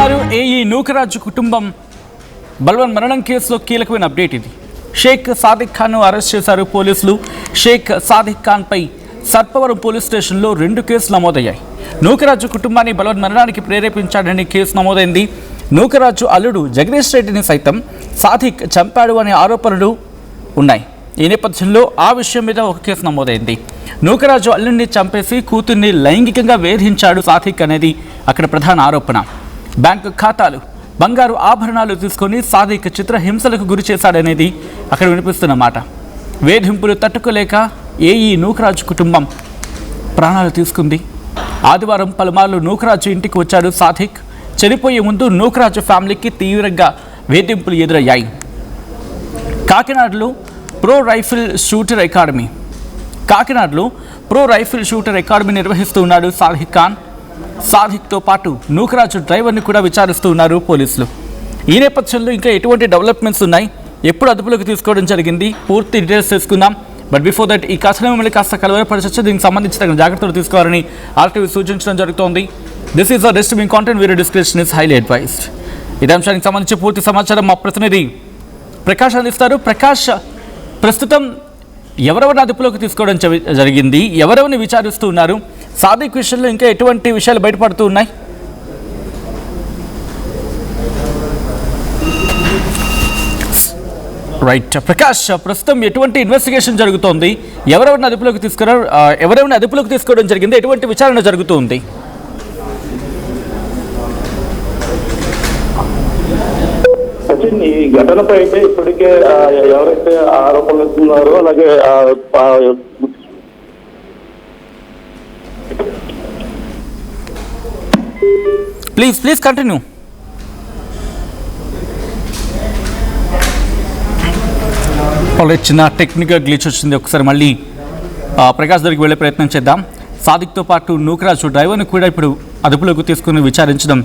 చూస్తున్నారు ఏఈ నూకరాజు కుటుంబం బల్వన్ మరణం కేసులో కీలకమైన అప్డేట్ ఇది. షేక్ సాదిక్ ఖాన్ను అరెస్ట్ చేశారు పోలీసులు. షేక్ సాదిక్ ఖాన్పై సర్పవరం పోలీస్ స్టేషన్లో 2 కేసులు నమోదయ్యాయి. నూకరాజు కుటుంబాన్ని బల్వన్ మరణానికి ప్రేరేపించాడని కేసు నమోదైంది. నూకరాజు అల్లుడు జగదీష్ రెడ్డిని సైతం సాదిక్ చంపాడు అనే ఆరోపణలు ఉన్నాయి. ఈ నేపథ్యంలో ఆ విషయం మీద ఒక కేసు నమోదైంది. నూకరాజు అల్లుడిని చంపేసి కూతుర్ని లైంగికంగా వేధించాడు సాదిక్ అనేది అక్కడ ప్రధాన ఆరోపణ. బ్యాంకు ఖాతాలు, బంగారు ఆభరణాలు తీసుకొని సాదిక్ చిత్రహింసలకు గురి చేశాడనేది అక్కడ వినిపిస్తున్న మాట. వేధింపులు తట్టుకోలేక ఏఈ నూకరాజు కుటుంబం ప్రాణాలు తీసుకుంది. ఆదివారం పలుమార్లు నూకరాజు ఇంటికి వచ్చాడు సాదిక్. చనిపోయే ముందు నూకరాజు ఫ్యామిలీకి తీవ్రంగా వేధింపులు ఎదురయ్యాయి. కాకినాడలో ప్రో రైఫిల్ షూటర్ అకాడమీ నిర్వహిస్తూ ఉన్నాడు సాదిక్ ఖాన్. సాదిక్తో పాటు నూకరాజు డ్రైవర్ని కూడా విచారిస్తూ ఉన్నారు పోలీసులు. ఈ నేపథ్యంలో ఇంకా ఎటువంటి డెవలప్మెంట్స్ ఉన్నాయి, ఎప్పుడు అదుపులోకి తీసుకోవడం జరిగింది, పూర్తి డీటెయిల్స్ తెలుసుకుందాం. బట్ బిఫోర్ దట్ ఈ కథను మిమ్మల్ని కాస్త కలవరపరచచ్చు. దీనికి సంబంధించి తగిన జాగ్రత్తలు తీసుకోవాలని ఆర్టీవీ సూచించడం జరుగుతోంది. This is the disturbing content, video description is highly advised. ఇదే అంశానికి సంబంధించి పూర్తి సమాచారం మా ప్రతినిధి ప్రకాష్ అందిస్తారు. ప్రకాష్, ప్రస్తుతం ఎవరెవరిని అదుపులోకి తీసుకోవడం జరిగింది, ఎవరెవరిని విచారిస్తూ ఉన్నారు, సాదిక్ విషయంలో ఇంకా ఎటువంటి విషయాలు బయటపడుతూ ఉన్నాయి? రైట్ ప్రకాష్, ప్రస్తుతం ఎటువంటి ఇన్వెస్టిగేషన్ జరుగుతోంది, ఎవరెవరిని అదుపులోకి తీసుకోవడం జరిగింది, ఎటువంటి విచారణ జరుగుతుంది? ఈ ఘటనపై అయితే ఇప్పటికే ఎవరైతే ఆరోపణలు ఇస్తున్నారో అలాగే ప్లీజ్ కంటిన్యూ. చిన్న టెక్నికల్ గ్లిచ్ వచ్చింది, ఒకసారి మళ్ళీ ప్రకాష్ దగ్గరికి వెళ్ళే ప్రయత్నం చేద్దాం. సాదిక్తో పాటు నూకరాజు డ్రైవర్ని కూడా ఇప్పుడు అదుపులోకి తీసుకుని విచారించడం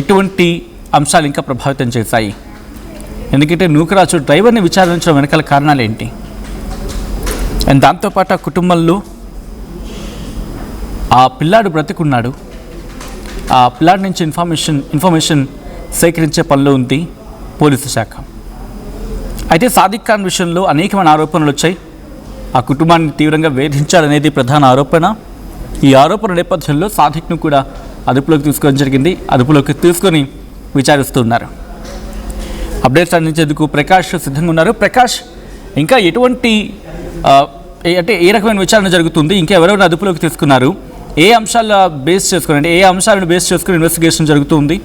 ఎటువంటి అంశాలు ఇంకా ప్రభావితం చేశాయి? ఎందుకంటే నూకరాజు డ్రైవర్ని విచారించడం వెనకాల కారణాలు ఏంటి? అండ్ దాంతోపాటు ఆ కుటుంబంలో ఆ పిల్లాడు బ్రతికున్నాడు, ఆ పిల్లాడి నుంచి ఇన్ఫర్మేషన్ సేకరించే పనిలో ఉంది పోలీసు శాఖ. అయితే సాదిక్ ఖాన్ విషయంలో అనేకమైన ఆరోపణలు వచ్చాయి. ఆ కుటుంబాన్ని తీవ్రంగా వేధించాలనేది ప్రధాన ఆరోపణ. ఈ ఆరోపణ నేపథ్యంలో సాదిక్ను కూడా అదుపులోకి తీసుకోవడం జరిగింది. అదుపులోకి తీసుకొని విచారిస్తున్నారు. అప్డేట్స్ అందించేందుకు ప్రకాష్ సిద్ధంగా ఉన్నారు. ప్రకాష్, ఇంకా ఎటువంటి అంటే ఏ రకమైన విచారణ జరుగుతుంది, ఇంకా ఎవరెవరు అదుపులోకి తీసుకున్నారు, ఏ అంశాలను బేస్ చేసుకుని ఇన్వెస్టిగేషన్ జరుగుతుంది?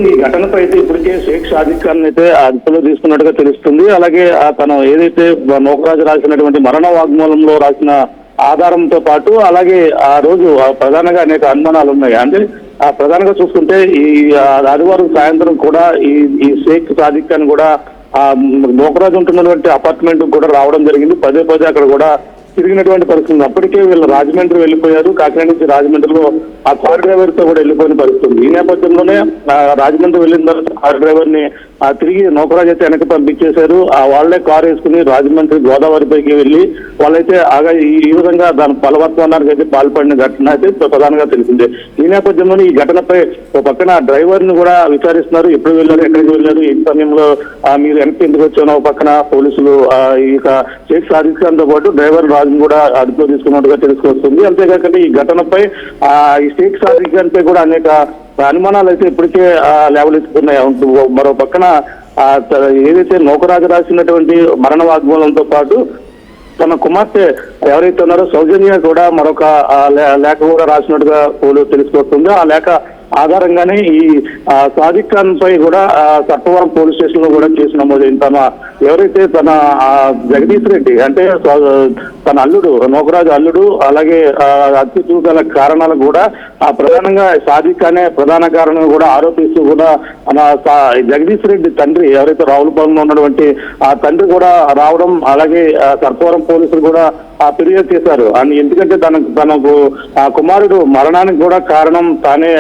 ఈ ఘటనపై అయితే ఇప్పటికే షేక్ సాదిక్ ఖాన్ అయితే అదుపులో తీసుకున్నట్టుగా తెలుస్తుంది. అలాగే తను ఏదైతే నూకరాజు రాసినటువంటి మరణ వాగ్మూలంలో రాసిన ఆధారంతో పాటు అలాగే ఆ రోజు ప్రధానంగా అనేక అనుమానాలు ఉన్నాయి. అంటే ప్రధానంగా చూసుకుంటే ఈ ఆదివారం సాయంత్రం కూడా ఈ షేక్ సాదిక్ ఖాన్ కూడా నూకరాజు ఉంటున్నటువంటి అపార్ట్మెంట్ కూడా రావడం జరిగింది. పదే అక్కడ కూడా తిరిగినటువంటి పరిస్థితి. అప్పటికే వీళ్ళు రాజమండ్రి వెళ్ళిపోయారు. కాకినాడ నుంచి రాజమండ్రిలో ఆ కార్ డ్రైవర్ తో కూడా వెళ్ళిపోయిన పరిస్థితి. ఈ నేపథ్యంలోనే రాజమండ్రి వెళ్ళిన తర్వాత కార్ డ్రైవర్ ని తిరిగి నూకరాజు అయితే వెనక్కి పంపించేశారు. వాళ్లే కారు వేసుకుని రాజమండ్రి గోదావరిపైకి వెళ్ళి వాళ్ళైతే ఈ విధంగా దాని బలవత్వానికి అయితే పాల్పడిన ఘటన అయితే ప్రధానంగా తెలిసిందే. ఈ నేపథ్యంలోనే ఈ ఘటనపై ఒక పక్కన డ్రైవర్ ని కూడా విచారిస్తున్నారు. ఎప్పుడు వెళ్ళారు, ఎక్కడికి వెళ్ళారు, ఏ సమయంలో మీరు వెనక్కి ఎందుకు వచ్చానో పక్కన పోలీసులు ఇక షేక్ సాదిక్ ఖాన్ తో పాటు డ్రైవర్ రాజును కూడా అదుపులో తీసుకున్నట్టుగా తెలుసుకొస్తుంది. అంతేకాకుండా ఈ ఘటనపై ఈ షేక్ సాదిక్ ఖాన్ పై కూడా అనేక అనుమానాలు అయితే ఇప్పటికే లేవలెత్తుతున్నాయి. మరో పక్కన ఏదైతే నూకరాజు రాసినటువంటి మరణ వాగ్మూలంతో పాటు తన కుమార్తె ఎవరైతే ఉన్నారో సౌజన్య కూడా మరొక లేఖ కూడా రాసినట్టుగా తెలుసుకొస్తుంది. ఆ లేఖ ఆధారంగానే ఈ సాదిక్ ఖాన్ పై కూడా సర్పవరం పోలీస్ స్టేషన్ లో కూడా కేసు నమోదైంది. ఎవరైతే తన జగదీష్ రెడ్డి అంటే తన అల్లుడు, నూకరాజు అల్లుడు, అలాగే హత్యకు గల కారణాలు కూడా ప్రధానంగా సాదిక్ ఖానే ప్రధాన కారణం కూడా ఆరోపిస్తూ కూడా జగదీష్ రెడ్డి తండ్రి ఎవరైతే రావులపాలెంలో ఉన్నటువంటి ఆ తండ్రి కూడా రావడం, అలాగే సర్పవరం పోలీసులు కూడా ఫిర్యాదు చేశారు. అని ఎందుకంటే తనకు ఆ కుమారుడు మరణానికి కూడా కారణం తానే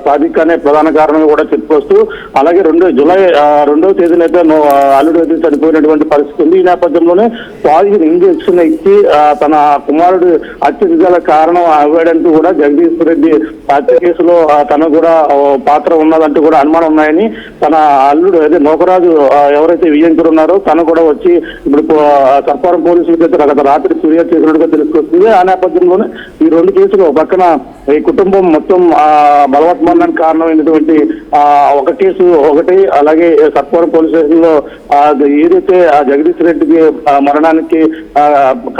సాదిక్ ఖానే ప్రధాన కారణం కూడా చెప్పుకొస్తూ, అలాగే జూలై 2వ తేదీన అయితే అల్లుడు అయితే చనిపోయాడు. చనిపోయినటువంటి పరిస్థితి ఉంది. ఈ నేపథ్యంలోనే పాయిజన్ ఇంజెక్షన్ ఇచ్చి తన కుమారుడు హత్యకు గల కారణం అవ్వాడంటూ కూడా జగదీశ్వర్ రెడ్డి హత్య కేసులో తన కూడా పాత్ర ఉన్నదంటూ కూడా అనుమానం ఉన్నాయని తన అల్లుడు అదే నోకరాజు ఎవరైతే విజయంకర్ ఉన్నారో తను కూడా వచ్చి ఇప్పుడు సర్పారం పోలీసులకి గత రాత్రి ఫిర్యాదు చేసినట్టుగా తెలుసుకొస్తుంది. ఆ నేపథ్యంలోనే ఈ రెండు కేసులు పక్కన ఈ కుటుంబం మొత్తం బలవత్మరణానికి కారణమైనటువంటి ఒక కేసు ఒకటి, అలాగే సర్పారం పోలీస్ స్టేషన్ లో ఏదైతే జగదీష్ రెడ్డికి మరణానికి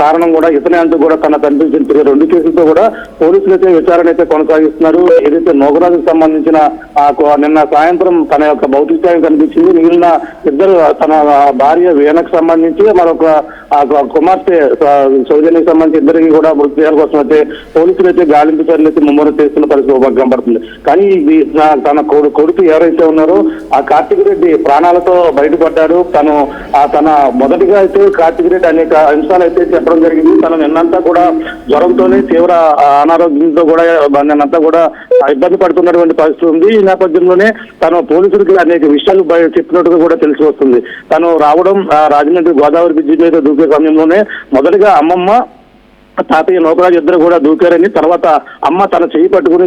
కారణం కూడా ఇతనే అంటూ కూడా తన తండ్రి చెప్పిన రెండు కేసులతో కూడా పోలీసులు అయితే విచారణ అయితే కొనసాగిస్తున్నారు. ఏదైతే నోగరాజుకు సంబంధించిన నిన్న సాయంత్రం తన యొక్క భౌతిక కనిపించింది. మిగిలిన ఇద్దరు తన భార్య వీణకు సంబంధించి మరొక కుమార్తె సౌజన్యకి సంబంధించి ఇద్దరికి కూడా మృతదేహాల కోసం అయితే పోలీసులు అయితే గాలింపు చర్యలు అయితే ముమ్మరం చేస్తున్న పరిస్థితి కనబడుతుంది. కానీ తన కొడుకు ఎవరైతే ఉన్నారో ఆ కార్తిక్ రెడ్డి ప్రాణాలతో బయటపడ్డాడు. తన మొదటిగా అయితే కార్తిక్ రెడ్డి అనేక అంశాలు అయితే చెప్పడం జరిగింది. తను నిన్నంతా కూడా జ్వరంతోనే తీవ్ర అనారోగ్యంతో కూడా నిన్నంతా కూడా ఇబ్బంది పడుతున్నటువంటి పరిస్థితి ఉంది. ఈ నేపథ్యంలోనే తను పోలీసులకి అనేక విషయాలు చెప్పినట్టుగా కూడా తెలిసి వస్తుంది. తను రావడం రాజమండ్రి గోదావరి బ్రిడ్జి మీద దూకే సమయంలోనే మొదటిగా అమ్మమ్మ తాతయ్య నోకరాజు ఇద్దరు కూడా దూకారని, తర్వాత అమ్మ తన చెయ్యి పట్టుకుని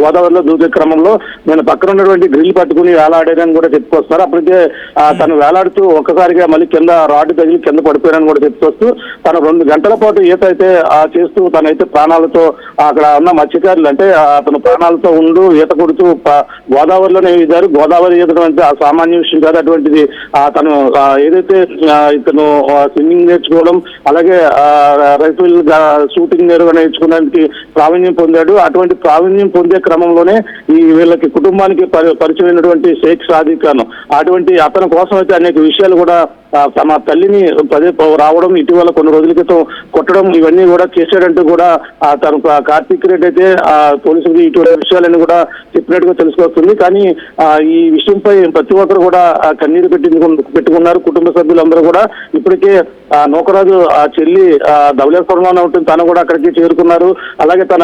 గోదావరిలో దూకే క్రమంలో నేను పక్కన ఉన్నటువంటి గ్రిల్ పట్టుకుని వేలాడారని కూడా చెప్పుకొస్తున్నారు. అప్పటికే తను వేలాడుతూ ఒక్కసారిగా మళ్ళీ కింద రాడ్డు తగిలి కింద పడిపోయారని కూడా చెప్పుకొస్తూ తను 2 గంటల పాటు ఈత అయితే చేస్తూ తనైతే ప్రాణాలతో అక్కడ ఉన్న మత్స్యకారులు అంటే అతను ప్రాణాలతో ఉండు ఈత కొడుతూ గోదావరిలోనే ఈదారు. గోదావరి ఈదడం అంటే సామాన్య విషయం కాదు. అటువంటిది తను ఏదైతే ఇతను స్విమ్మింగ్ నేర్చుకోవడం, అలాగే రైఫిల్ షూటింగ్ నేర్చుకోవడానికి ప్రావీణ్యం పొందాడు. అటువంటి ప్రావీణ్యం పొందే క్రమంలోనే ఈ వీళ్ళకి కుటుంబానికి పరిచయమైనటువంటి షేక్ సాదిక్ ఖాన్ అటువంటి అతని కోసం అయితే అనేక విషయాలు కూడా తమ తల్లిని పదే రావడం, ఇటీవల కొన్ని రోజుల క్రితం కొట్టడం ఇవన్నీ కూడా చేశాడంటూ కూడా తను కార్తిక్ రెడ్డి అయితే పోలీసులకి ఇటువంటి విషయాలన్నీ కూడా చెప్పినట్టుగా తెలుసుకొస్తుంది. కానీ ఈ విషయంపై ప్రతి ఒక్కరు కూడా కన్నీరు పెట్టుకున్నారు. కుటుంబ సభ్యులందరూ కూడా ఇప్పటికే నోకరాజు చెల్లి ధవళేశ్వరంలోనే ఉంటుంది, తను కూడా అక్కడికి చేరుకున్నారు. అలాగే తన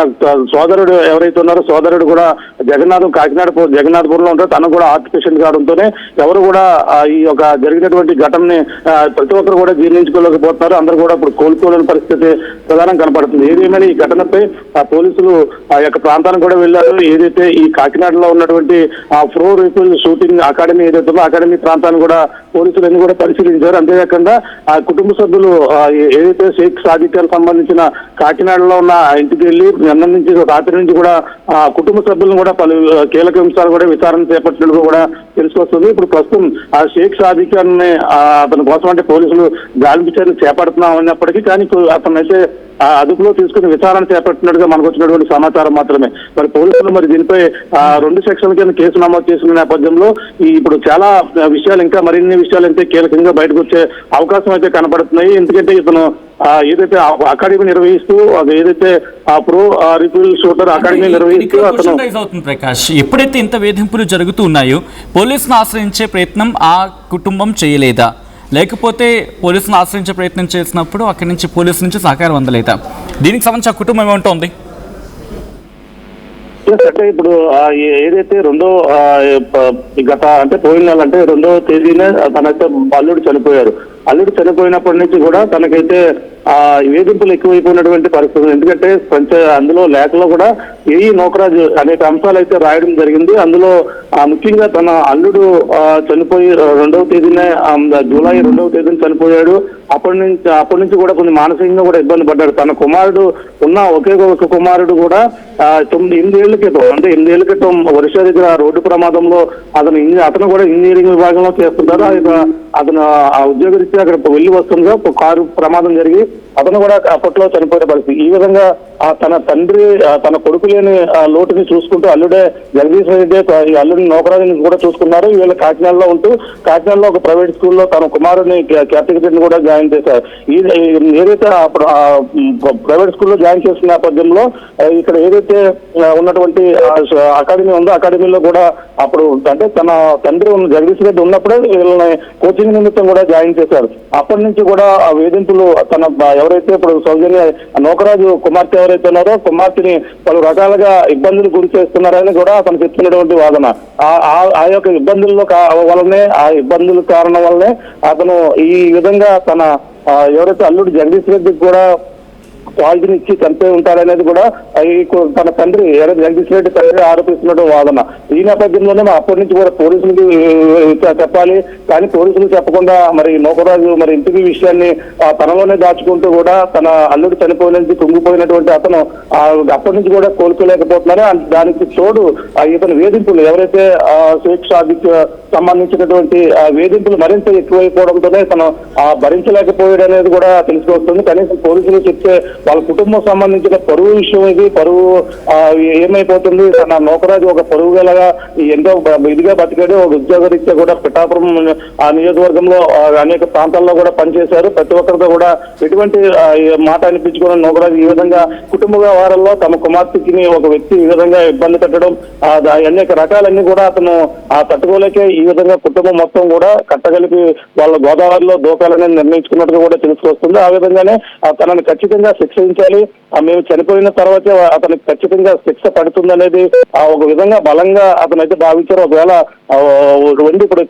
సోదరుడు ఎవరైతే ఉన్నారో సోదరుడు కూడా జగన్నాథపురంలో ఉంటారు. తను కూడా హార్ట్ పేషెంట్ కావడంతోనే ఎవరు కూడా ఈ యొక్క జరిగినటువంటి ఘటనని ప్రతి ఒక్కరు కూడా జీర్ణించుకోలేకపోతున్నారు. అందరూ కూడా ఇప్పుడు కోలుకోలేని పరిస్థితి ప్రధానం కనపడుతుంది. ఏదేమైనా ఈ ఘటనపై పోలీసులు ఆ యొక్క ప్రాంతానికి కూడా వెళ్లారు. ఏదైతే ఈ కాకినాడలో ఉన్నటువంటి ప్రో రైఫిల్ షూటింగ్ అకాడమీ ఏదైతే ఉందో అకాడమీ ప్రాంతాన్ని కూడా పోలీసులు అన్ని కూడా పరిశీలించారు. అంతేకాకుండా ఆ కుటుంబ సభ్యులు ఏదైతే షేక్ సాదిక్ ఖాన్ సంబంధించిన కాకినాడలో ఉన్న ఇంటికి వెళ్లి నిన్న నుంచి రాత్రి నుంచి కూడా కుటుంబ సభ్యులను కూడా పలు కీలక అంశాలు కూడా విచారణ చేపట్టినట్టు కూడా తెలుసుకొస్తుంది. ఇప్పుడు ప్రస్తుతం ఆ షేక్ సాదిక్ ఖాన్ అతని కోసం అంటే పోలీసులు గాలింపు చర్యలు చేపడుతున్నాం అన్నప్పటికీ కానీ అతనైతే అదుపులో తీసుకుని విచారణ చేపట్టినట్టుగా మనకు వచ్చినటువంటి సమాచారం మాత్రమే. మరి పోలీసులు మరి దీనిపై 2 సెక్షన్ల కింద కేసు నమోదు చేసిన నేపథ్యంలో ఇప్పుడు చాలా విషయాలు ఇంకా మరిన్ని విషయాలు అయితే కీలకంగా బయటకు వచ్చే అవకాశం అయితే కనబడుతున్నాయి. ఎందుకంటే ఇతను ఏదైతే అకాడమీ నిర్వహిస్తూ ఏదైతే ప్రో రిఫిల్ షూటర్ అకాడమీ నిర్వహిస్తూ అతను అవుతుంది. ప్రకాష్, ఎప్పుడైతే ఇంత వేధింపులు జరుగుతూ ఉన్నాయో పోలీసును ఆశ్రయించే ప్రయత్నం ఆ కుటుంబం చేయలేదా, లేకపోతే పోలీసును ఆశ్రయించే ప్రయత్నం చేసినప్పుడు అక్కడి నుంచి పోలీసు నుంచి సహకారం అందలేదా? దీనికి సంబంధించి ఆ కుటుంబం ఏమంటోంది? అంటే ఇప్పుడు ఏదైతే గత అంటే పోయిన నెల అంటే 2వ తేదీనే తనైతే అల్లుడు చనిపోయారు. అల్లుడు చనిపోయినప్పటి నుంచి కూడా తనకైతే వేధింపులు ఎక్కువైపోయినటువంటి పరిస్థితి. ఎందుకంటే అందులో లేఖలో కూడా ఏఈ నోకరాజు అనేక అంశాలు అయితే రాయడం జరిగింది. అందులో ముఖ్యంగా తన అల్లుడు చనిపోయి 2వ తేదీనే జూలై 2వ తేదీన చనిపోయాడు. అప్పటి నుంచి కూడా కొన్ని మానసికంగా కూడా ఇబ్బంది పడ్డాడు. తన కుమారుడు ఉన్న ఒకే ఒక కుమారుడు కూడా 8 ఏళ్ల క్రితం అంటే 8 ఏళ్ల క్రితం వర్ష దగ్గర రోడ్డు ప్రమాదంలో అతను కూడా ఇంజనీరింగ్ విభాగంలో చేస్తుంటారు. అతను ఆ ఉద్యోగరీత్యా అక్కడ వెళ్లి వస్తుండగా కారు ప్రమాదం జరిగి అతను కూడా అప్పట్లో చనిపోయే పరిస్థితి. ఈ విధంగా తన తండ్రి తన కొడుకు లేని లోటుని చూసుకుంటూ అల్లుడే జగదీష్ రెడ్డి ఈ అల్లుడిని నోకరాజుని కూడా చూసుకున్నారు. వీళ్ళు కాకినాడలో ఉంటూ కాకినాడలో ఒక ప్రైవేట్ స్కూల్లో తన కుమారుడిని కార్తిక్ రెడ్డిని కూడా జాయిన్ చేశారు. ఏదైతే అప్పుడు ప్రైవేట్ స్కూల్లో జాయిన్ చేసిన నేపథ్యంలో ఇక్కడ ఏదైతే ఉన్నటువంటి అకాడమీ ఉందో అకాడమీలో కూడా అప్పుడు అంటే తన తండ్రి జగదీష్ రెడ్డి ఉన్నప్పుడే వీళ్ళని కోచింగ్ నిమిత్తం కూడా జాయిన్ చేశారు. అప్పటి నుంచి కూడా వేధింపులు తన ఎవరైతే ఇప్పుడు సౌజన్య నోకరాజు కుమార్తె ఎవరైతే ఉన్నారో కుమార్తెని పలు రకాలుగా ఇబ్బందులు గురి చేస్తున్నారని కూడా అతను చెప్తున్నటువంటి వాదన. ఆ యొక్క ఇబ్బందుల్లో వల్లనే ఆ ఇబ్బందుల కారణం వల్లనే అతను ఈ విధంగా తన ఎవరైతే అల్లుడు జగదీష్ రెడ్డికి కూడా పాయిజన్ ఇచ్చి చంపే ఉంటారనేది కూడా తన తండ్రి జగదీష్ రెడ్డి తండ్రి ఆరోపిస్తున్న వాదన. ఈ నేపథ్యంలోనే అప్పటి నుంచి కూడా పోలీసులకి చెప్పాలి, కానీ పోలీసులు చెప్పకుండా మరి నోకరాజు మరి ఇంటికి విషయాన్ని తనలోనే దాచుకుంటూ కూడా తన అల్లుడు చనిపోయిన నుంచి కుంగిపోయినటువంటి అతను అప్పటి నుంచి కూడా కోలుకోలేకపోతున్నారు. దానికి తోడు ఇతను వేధింపులు ఎవరైతే షేక్ సాదిక్ సంబంధించినటువంటి వేధింపులు మరింత ఎక్కువైపోవడంతోనే తను భరించలేకపోయాడు అనేది కూడా తెలుసుకొస్తుంది. కనీసం పోలీసులు చెప్తే వాళ్ళ కుటుంబం సంబంధించిన పరువు విషయం ఇది, పరువు ఏమైపోతుంది. తన నోకరాజు ఒక పరువు గలగా ఎంతో ఇదిగా బతికాడు. ఒక ఉద్యోగరీత్యా కూడా పిఠాపురం ఆ నియోజకవర్గంలో అనేక ప్రాంతాల్లో కూడా పనిచేశారు. ప్రతి ఒక్కరితో కూడా ఎటువంటి మాట అనిపించుకున్న నోకరాజు ఈ విధంగా కుటుంబ వ్యవహారాల్లో తమ కుమార్తెకి ఒక వ్యక్తి ఈ విధంగా ఇబ్బంది పెట్టడం అనేక రకాలన్నీ కూడా అతను తట్టుకోలేకే ఈ విధంగా కుటుంబం మొత్తం కూడా కట్టగలిపి వాళ్ళ గోదావరిలో దూకాలని నిర్ణయించుకున్నట్టుగా కూడా తెలుసుకొస్తుంది. ఆ విధంగానే తనని ఖచ్చితంగా శిక్షించాలి, మేము చనిపోయిన తర్వాతే అతనికి ఖచ్చితంగా శిక్ష పడుతుందనేది ఒక విధంగా బలంగా అతనైతే భావించారు. ఒకవేళ వండి ఇప్పుడు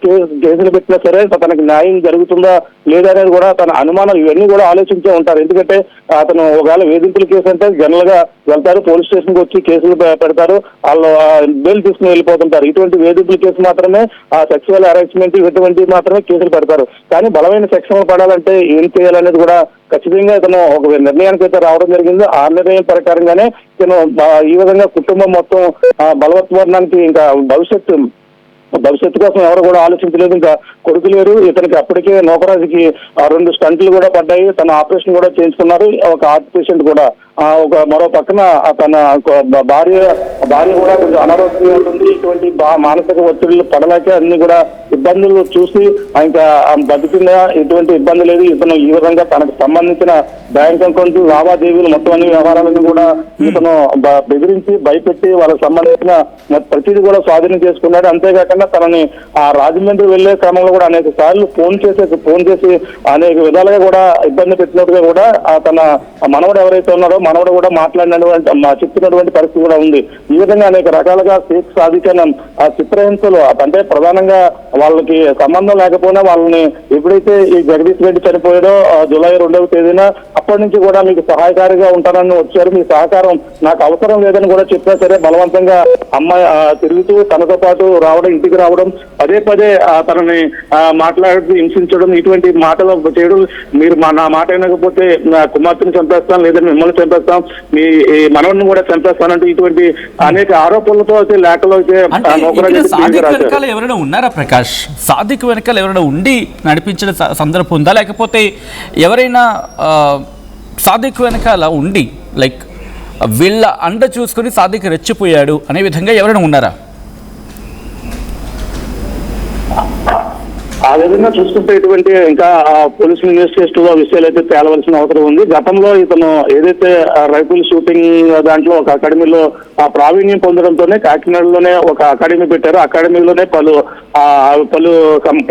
కేసులు పెట్టినా సరే తనకి న్యాయం జరుగుతుందా లేదా అనేది కూడా తన అనుమానాలు ఇవన్నీ కూడా ఆలోచించే ఉంటారు. ఎందుకంటే అతను ఒకవేళ వేధింపుల కేసు అంటే జనరల్ గా వెళ్తారు, పోలీస్ స్టేషన్ కి వచ్చి కేసులు పెడతారు, వాళ్ళు బెయిల్ తీసుకుని వెళ్ళిపోతుంటారు. ఇటువంటి వేధింపుల కేసు మాత్రమే సెక్సువల్ హరాస్మెంట్ ఇటువంటివి మాత్రమే కేసులు పెడతారు. కానీ బలమైన శిక్షలు పడాలంటే ఏం చేయాలనేది కూడా ఖచ్చితంగా ఇతను ఒక నిర్ణయానికి అయితే రావడం జరిగింది. ఆ నిర్ణయం ప్రకారంగానే ఇతను ఈ విధంగా కుటుంబం మొత్తం బలవత్వరణానికి ఇంకా భవిష్యత్తు కోసం ఎవరు కూడా ఆలోచించలేదు. ఇంకా కొడుకు లేరు ఇతనికి. అప్పటికే నోకరాజుకి 2 స్టంట్లు కూడా పడ్డాయి, తన ఆపరేషన్ కూడా చేయించుకున్నారు. ఒక హార్ట్ పేషెంట్ కూడా ఒక మరో పక్కన తన భార్య కూడా కొంచెం అనారోగ్యంగా ఉంటుంది. ఇటువంటి మానసిక ఒత్తిడిలు పడలేక అన్ని కూడా ఇబ్బందులు చూసి ఇంకా బతికిందా ఎటువంటి ఇబ్బంది లేదు. ఇతను ఈ విధంగా తనకు సంబంధించిన బ్యాంక్ అకౌంట్ లావాదేవీలు మొత్తం అన్ని వ్యవహారాలను కూడా ఇతను బెదిరించి భయపెట్టి వాళ్ళకి సంబంధించిన ప్రతిదీ కూడా స్వాధీనం చేసుకున్నాడు. అంతేకాకుండా తనని రాజమండ్రి వెళ్లే క్రమంలో కూడా అనేక సార్లు ఫోన్ చేసి అనేక విధాలుగా కూడా ఇబ్బంది పెట్టినట్టుగా కూడా తన మనవడు ఎవరైతే ఉన్నారో మనవడు కూడా మాట్లాడినటువంటి చెప్తున్నటువంటి పరిస్థితి కూడా ఉంది. ఈ విధంగా అనేక రకాలుగా షేక్ సాదిక్ చిత్రహింసలు అంటే ప్రధానంగా వాళ్ళకి సంబంధం లేకపోయినా వాళ్ళని ఎప్పుడైతే ఈ జగదీష్ రెడ్డి చనిపోయాడో జూలై 2వ తేదీన అప్పటి నుంచి కూడా మీకు సహాయకారిగా ఉంటానని వచ్చారు, మీ సహకారం నాకు అవసరం లేదని కూడా చెప్పినా సరే బలవంతంగా అమ్మాయి తిరుగుతూ తనతో పాటు రావడం, ఇంటికి రావడం, పదే తనని మాట్లాడుతూ హింసించడం, ఇటువంటి మాటలు చేయడం. మీరు నా మాట వినకపోతే నా కుమార్తెను చంపేస్తాను, లేదని మిమ్మల్ని చంపేస్తాం, మీ మనవడిని కూడా చంపేస్తానంటూ ఇటువంటి అనేక ఆరోపణలతో అయితే లేఖలో అయితే ఎవరైనా ఉన్నారా ప్రకాష్? సాదిక్ వెనకాల ఎవరైనా ఉండి నడిపించిన సందర్భం ఉందా, లేకపోతే ఎవరైనా సాదిక్ వెనకాల ఉండి లైక్ వీళ్ళ అండ చూసుకుని సాదిక్ రెచ్చిపోయాడు అనే విధంగా ఎవరైనా ఉన్నారా? ఆ విధంగా చూసుకుంటే ఇటువంటి ఇంకా పోలీసులు ఇన్వెస్టిగేషన్ లో విషయాలు అయితే తేలవలసిన అవసరం ఉంది. గతంలో ఇతను ఏదైతే రైఫిల్ షూటింగ్ దాంట్లో ఒక అకాడమీలో ప్రావీణ్యం పొందడంతోనే కాకినాడలోనే ఒక అకాడమీ పెట్టారు. అకాడమీలోనే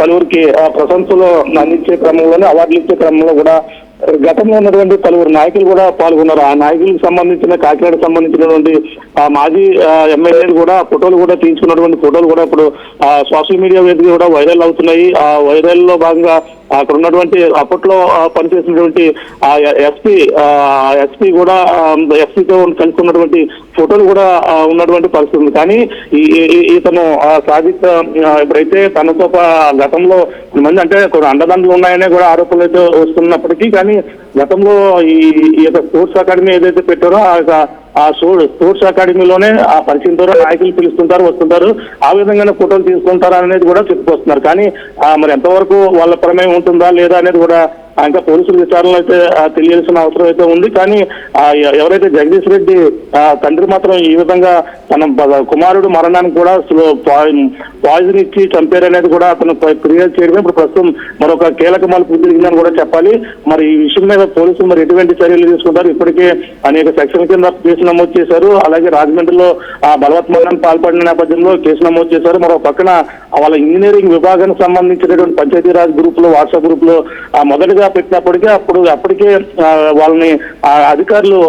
పలువురికి ప్రశంసలు అందించే క్రమంలోనే అవార్డులు ఇచ్చే క్రమంలో కూడా గతంలో ఉన్నటువంటి పలువురు నాయకులు కూడా పాల్గొన్నారు. ఆ నాయకులకు సంబంధించిన కాకినాడకు సంబంధించినటువంటి మాజీ ఎమ్మెల్యేలు కూడా ఫోటోలు కూడా తీయించుకున్నటువంటి ఫోటోలు కూడా ఇప్పుడు సోషల్ మీడియా వేదిక కూడా వైరల్ అవుతున్నాయి. ఆ వైరల్ లో భాగంగా అక్కడ ఉన్నటువంటి అప్పట్లో పనిచేసినటువంటి ఎస్పీ కూడా ఎస్పీతో కలిసి ఉన్నటువంటి ఫోటోలు కూడా ఉన్నటువంటి పరిస్థితి ఉంది. కానీ ఇతను సాదిక్ ఇప్పుడైతే తనతో గతంలో మంది అంటే కొన్ని అండదండలు ఉన్నాయనే కూడా ఆరోపణలు అయితే వస్తున్నప్పటికీ, కానీ గతంలో ఈ స్పోర్ట్స్ అకాడమీ ఏదైతే పెట్టారో ఆ స్పోర్ట్స్ అకాడమీలోనే ఆ పరిచయంతో నాయకులు పిలుస్తుంటారు, వస్తుంటారు, ఆ విధంగానే ఫోటోలు తీసుకుంటారు అనేది కూడా చెప్పుకొస్తున్నారు. కానీ మరి ఎంతవరకు వాళ్ళ ప్రమేయం ఉంటుందా లేదా అనేది కూడా ఇంకా పోలీసుల విచారణలో అయితే తెలియాల్సిన అవసరం అయితే ఉంది. కానీ ఎవరైతే జగదీష్ రెడ్డి తండ్రి మాత్రం ఈ విధంగా తన కుమారుడు మరణానికి కూడా పాయిజన్ ఇచ్చి చంపారనేది కూడా అతను ఫిర్యాదు చేయడమే ఇప్పుడు ప్రస్తుతం మరొక కీలక మలుపు తిరిగిందని కూడా చెప్పాలి. మరి ఈ విషయం మీద పోలీసులు మరి ఎటువంటి చర్యలు తీసుకుంటారు? ఇప్పటికే అనేక సెక్షన్ కింద కేసు నమోదు చేశారు. అలాగే రాజమండ్రిలో బలవత్మరణానికి పాల్పడిన నేపథ్యంలో కేసు నమోదు చేశారు. మరో పక్కన వాళ్ళ ఇంజనీరింగ్ విభాగానికి సంబంధించినటువంటి పంచాయతీరాజ్ గ్రూప్ లో, వాట్సాప్ గ్రూప్ లో మొదటిగా పెట్టినప్పటికీ అప్పటికే వాళ్ళని అధికారులు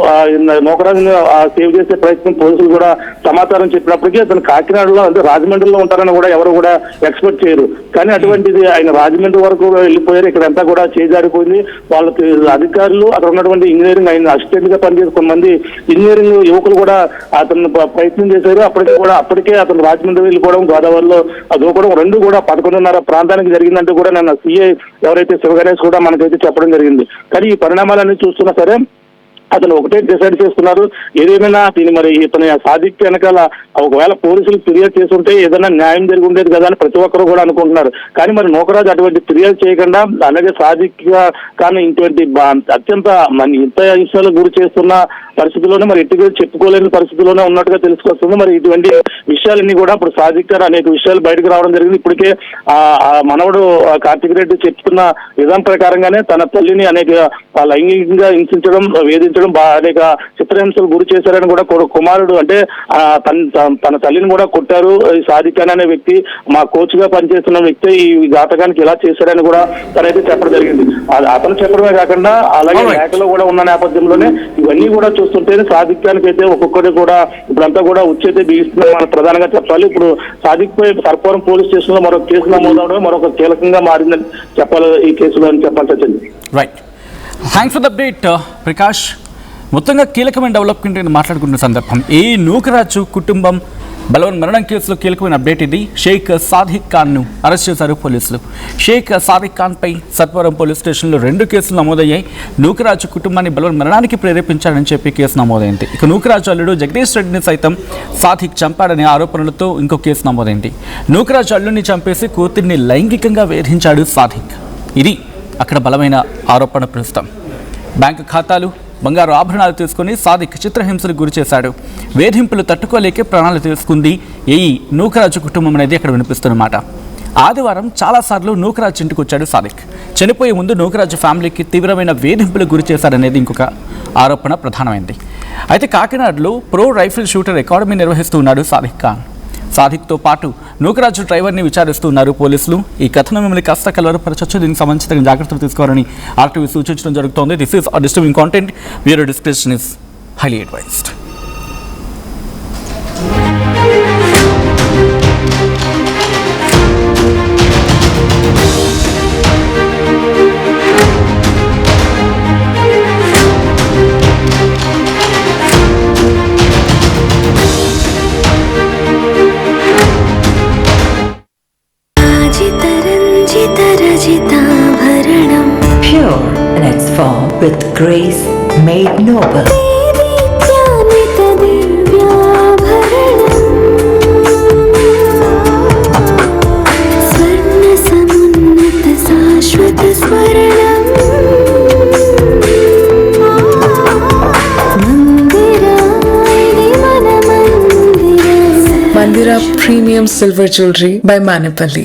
నోకరాజుని సేవ్ చేసే ప్రయత్నం పోలీసులు కూడా సమాచారం చెప్పినప్పటికీ అతను కాకినాడలో అంటే రాజమండ్రిలో ఉంటారని కూడా ఎవరు కూడా ఎక్స్పెక్ట్ చేయరు. కానీ అటువంటిది ఆయన రాజమండ్రి వరకు వెళ్ళిపోయారు. ఇక్కడంతా కూడా చేజారిపోయింది. వాళ్ళకి అధికారులు అక్కడ ఉన్నటువంటి ఇంజనీరింగ్ ఆయన అసిస్టెంట్ గా పనిచేసే కొంతమంది ఇంజనీరింగ్ యువకులు కూడా అతను ప్రయత్నం చేశారు. అప్పటికే అతను రాజమండ్రి వెళ్ళిపోవడం, గోదావరిలో దూకడం రెండు కూడా 11:30 ప్రాంతానికి జరిగిందంటూ కూడా నిన్న సిఐ ఎవరైతే శివగణేష్ కూడా మనకైతే చెప్పడం జరిగింది. కానీ ఈ పరిణామాలన్నీ చూస్తున్నా సరే అతను ఒకటే డిసైడ్ చేస్తున్నారు, ఏదేమైనా దీన్ని మరి ఇతని సాదిక్ వెనకాల ఒకవేళ పోలీసులు ఫిర్యాదు చేస్తుంటే ఏదైనా న్యాయం జరిగి ఉండేది కదా అని ప్రతి ఒక్కరు కూడా అనుకుంటున్నారు. కానీ మరి నూకరాజు అటువంటి ఫిర్యాదు చేయకుండా అలాగే సాదిక్ కానీ ఇటువంటి అత్యంత ఇంత హింసలకు గురి చేస్తున్న పరిస్థితుల్లోనే మరి ఎట్టుగా చెప్పుకోలేని పరిస్థితుల్లోనే ఉన్నట్టుగా తెలుసుకొస్తుంది. మరి ఇటువంటి విషయాలన్నీ కూడా ఇప్పుడు సాదిక్ గారు అనేక విషయాలు బయటకు రావడం జరిగింది. ఇప్పటికే మనవడు కార్తిక్ రెడ్డి చెప్తున్న విధానం ప్రకారంగానే తన తల్లిని అనేక లైంగికంగా హింసించడం, వేధించడం, అనేక చిత్రహింసలు గురి చేశారని కూడా కుమారుడు అంటే తన తల్లిని కూడా కొట్టారు. ఈ సాదిక్ అనే వ్యక్తి మా కోచ్ గా పనిచేస్తున్న వ్యక్తి ఈ ఘాతకానికి ఇలా చేశారని కూడా తనైతే చెప్పడం జరిగింది. అతను చెప్పడమే కాకుండా అలాగే లేఖలో కూడా ఉన్న నేపథ్యంలోనే ఇవన్నీ కూడా చూస్తుంటే సాదిక్యానికి అయితే ఒక్కొక్కటి కూడా ఇప్పుడంతా కూడా ఉచ్చేతే బిగిస్తుందని మనం ప్రధానంగా చెప్పాలి. ఇప్పుడు సాదిక్ పై సర్పవరం పోలీస్ స్టేషన్ లో మరొక కేసు నమోదవడం మరొక కీలకంగా మారిందని చెప్పాలి ఈ కేసులో అని చెప్పాల్సి వచ్చింది. Right, thanks for the update Prakash. మొత్తంగా కీలకమైన డెవలప్మెంట్ మాట్లాడుకుంటున్న సందర్భం ఈ నూకరాజు కుటుంబం బలవన్ మరణం కేసులో కీలకమైన అప్డేట్ ఇది. షేక్ సాదిక్ ఖాన్ను అరెస్ట్ చేశారు పోలీసులు. షేక్ సాదిక్ ఖాన్పై సర్పవరం పోలీస్ స్టేషన్లో 2 కేసులు నమోదయ్యాయి. నూకరాజు కుటుంబాన్ని బలవన్ మరణానికి ప్రేరేపించాడని చెప్పి కేసు నమోదైంది. ఇక నూకరాజు అల్లుడు జగదీష్ రెడ్డిని సైతం సాదిక్ చంపాడనే ఆరోపణలతో ఇంకో కేసు నమోదైంది. నూకరాజు అల్లుడిని చంపేసి కూతుర్ని లైంగికంగా వేధించాడు సాదిక్. ఇది అక్కడ బలమైన ఆరోపణ. ప్రస్తుతం బ్యాంకు ఖాతాలు, బంగారు ఆభరణాలు తీసుకుని సాదిక్ చిత్రహింసలకు గురి చేశాడు. వేధింపులు తట్టుకోలేకే ప్రాణాలు తీసుకుంది ఈ నూకరాజు కుటుంబం అనేది అక్కడ వినిపిస్తున్నమాట. ఆదివారం చాలాసార్లు నూకరాజు ఇంటికి వచ్చాడు సాదిక్. చనిపోయే ముందు నూకరాజు ఫ్యామిలీకి తీవ్రమైన వేధింపులకు గురి చేశారనేది ఇంకొక ఆరోపణ ప్రధానమైంది. అయితే కాకినాడలో ప్రో రైఫిల్ షూటర్ అకాడమీ నిర్వహిస్తూ ఉన్నాడు సాదిక్ ఖాన్. సాదిక్తో పాటు నూకరాజు డ్రైవర్ని విచారిస్తున్నారు పోలీసులు. ఈ కథను మిమ్మల్ని కాస్త కలవరపరచొచ్చు. దీనికి సంబంధించిన జాగ్రత్తలు తీసుకోవాలని ఆర్టీవీ సూచించడం జరుగుతోంది. This is disturbing content. Viewer description is highly advised. Pure in its form with grace made noble. Mandira Premium Silver Jewelry by Manipali.